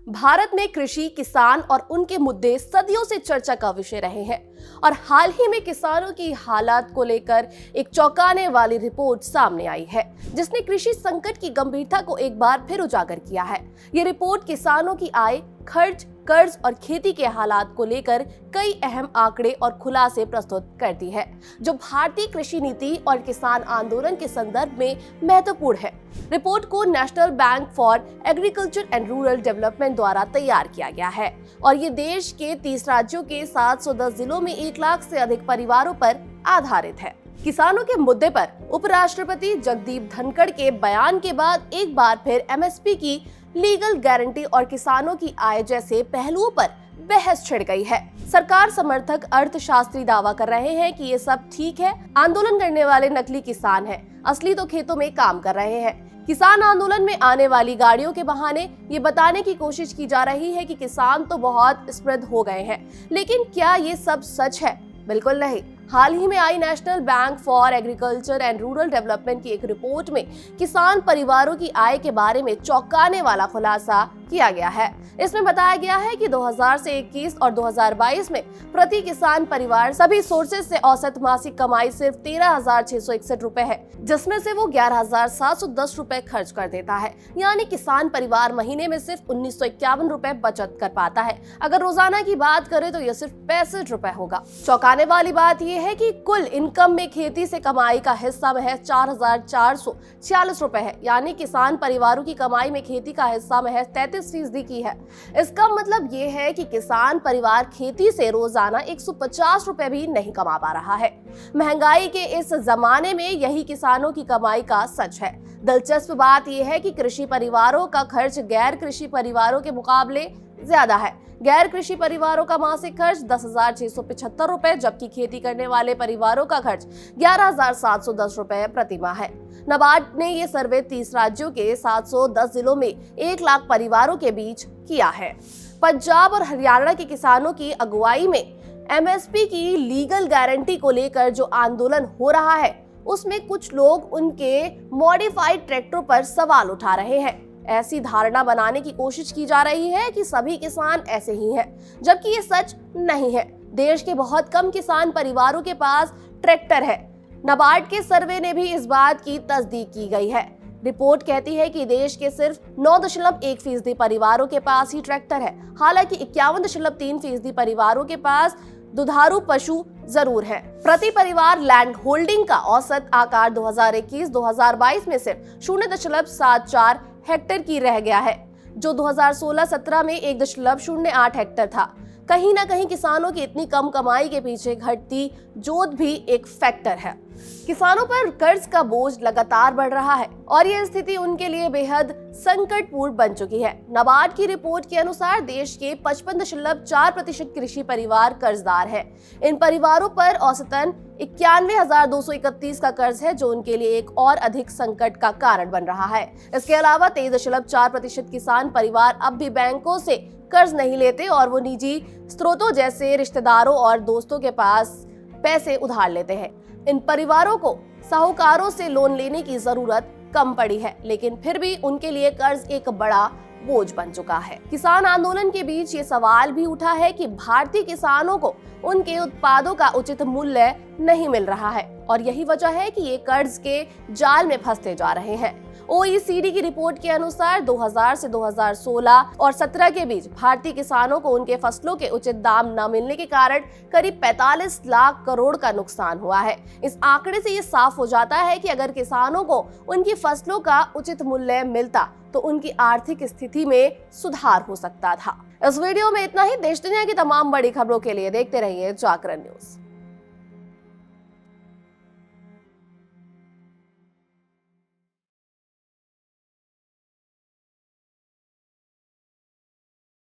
भारत में कृषि, किसान और उनके मुद्दे सदियों से चर्चा का विषय रहे हैं और हाल ही में किसानों की हालात को लेकर एक चौंकाने वाली रिपोर्ट सामने आई है, जिसने कृषि संकट की गंभीरता को एक बार फिर उजागर किया है। ये रिपोर्ट किसानों की आय, खर्च, कर्ज और खेती के हालात को लेकर कई अहम आंकड़े और खुलासे प्रस्तुत करती है, जो भारतीय कृषि नीति और किसान आंदोलन के संदर्भ में महत्वपूर्ण है। रिपोर्ट को national Bank for Agriculture and Rural development द्वारा तैयार किया गया है और ये देश के 30 राज्यों के 710 जिलों में 1 लाख से अधिक परिवारों पर आधारित है। किसानों के मुद्दे पर उपराष्ट्रपति जगदीप धनखड़ के बयान के बाद एक बार फिर एमएसपी की लीगल गारंटी और किसानों की आय जैसे पहलुओं पर बहस छिड़ गई है। सरकार समर्थक अर्थशास्त्री दावा कर रहे हैं कि ये सब ठीक है, आंदोलन करने वाले नकली किसान हैं, असली तो खेतों में काम कर रहे हैं। किसान आंदोलन में आने वाली गाड़ियों के बहाने ये बताने की कोशिश की जा रही है कि किसान तो बहुत समृद्ध हो गए हैं, लेकिन क्या ये सब सच है? बिल्कुल नहीं। हाल ही में आई National Bank for Agriculture and Rural Development की एक रिपोर्ट में किसान परिवारों की आय के बारे में चौंकाने वाला खुलासा किया गया है। इसमें बताया गया है कि 2000 से 21 और 2022 में प्रति किसान परिवार सभी सोर्सेज से औसत मासिक कमाई सिर्फ 13,661 रुपए है, जिसमें से वो 11,710 रुपए खर्च कर देता है। यानी किसान परिवार महीने में सिर्फ 1951 रुपए बचत कर पाता है। अगर रोजाना की बात करें तो यह सिर्फ 65 रुपए होगा। चौंकाने वाली बात यह है कि कुल इनकम में खेती से कमाई का हिस्सा महज 4,446 रुपए है। यानी किसान परिवारों की कमाई में खेती का हिस्सा महज 33% की है। इसका मतलब ये है कि किसान परिवार खेती से रोजाना 150 रुपए भी नहीं कमा पा रहा है। महंगाई के इस जमाने में यही किसानों की कमाई का सच है। दिलचस्प बात यह है कि कृषि परिवारों का खर्च गैर कृषि परिवारों के मुकाबले ज्यादा है। गैर कृषि परिवारों का मासिक खर्च 10,675 रुपए, जबकि खेती करने वाले परिवारों का खर्च 11,710 रुपए प्रति माह है। नाबार्ड ने ये सर्वे 30 राज्यों के 710 जिलों में 1 लाख परिवारों के बीच किया है। पंजाब और हरियाणा के किसानों की अगुवाई में एमएसपी की लीगल गारंटी को लेकर जो आंदोलन हो रहा है, उसमें कुछ लोग उनके मॉडिफाइड ट्रैक्टरों पर सवाल उठा रहे हैं। ऐसी धारणा बनाने की कोशिश की जा रही है कि सभी किसान ऐसे ही हैं, जबकि ये सच नहीं है। देश के बहुत कम किसान परिवारों के पास ट्रैक्टर है। नाबार्ड के सर्वे ने भी इस बात की तस्दीक की गई है। रिपोर्ट कहती है कि देश के सिर्फ 9.1% परिवारों के पास ही ट्रैक्टर है। हालांकि 51.3% परिवारों के पास दुधारू पशु जरूर है। प्रति परिवार लैंड होल्डिंग का औसत आकार 2021-2022 में सिर्फ 0.74 हेक्टेयर की रह गया है, जो 2016-17 में 1.08 हेक्टेयर था। कहीं ना कहीं किसानों की इतनी कम कमाई के पीछे घटती जोत भी एक फैक्टर है। किसानों पर कर्ज का बोझ लगातार बढ़ रहा है और यह स्थिति उनके लिए बेहद संकटपूर्ण बन चुकी है। नाबार्ड की रिपोर्ट के अनुसार देश के 55.4% कृषि परिवार कर्जदार हैं। इन परिवारों पर औसतन 91,231 का कर्ज है, जो उनके लिए एक और अधिक संकट का कारण बन रहा है। इसके अलावा 23.4% किसान परिवार अब भी बैंकों से कर्ज नहीं लेते और वो निजी स्रोतों जैसे रिश्तेदारों और दोस्तों के पास पैसे उधार लेते हैं। इन परिवारों को साहूकारों से लोन लेने की जरूरत कम पड़ी है, लेकिन फिर भी उनके लिए कर्ज एक बड़ा बोझ बन चुका है। किसान आंदोलन के बीच ये सवाल भी उठा है कि भारतीय किसानों को उनके उत्पादों का उचित मूल्य नहीं मिल रहा है और यही वजह है कि ये कर्ज के जाल में फंसते जा रहे हैं। OECD की रिपोर्ट के अनुसार 2000 से 2016 और 17 के बीच भारतीय किसानों को उनके फसलों के उचित दाम न मिलने के कारण करीब 45 लाख करोड़ का नुकसान हुआ है। इस आंकड़े से ये साफ हो जाता है कि अगर किसानों को उनकी फसलों का उचित मूल्य मिलता तो उनकी आर्थिक स्थिति में सुधार हो सकता था। इस वीडियो में इतना ही। देश दुनिया की तमाम बड़ी खबरों के लिए देखते रहिए जागरण न्यूज।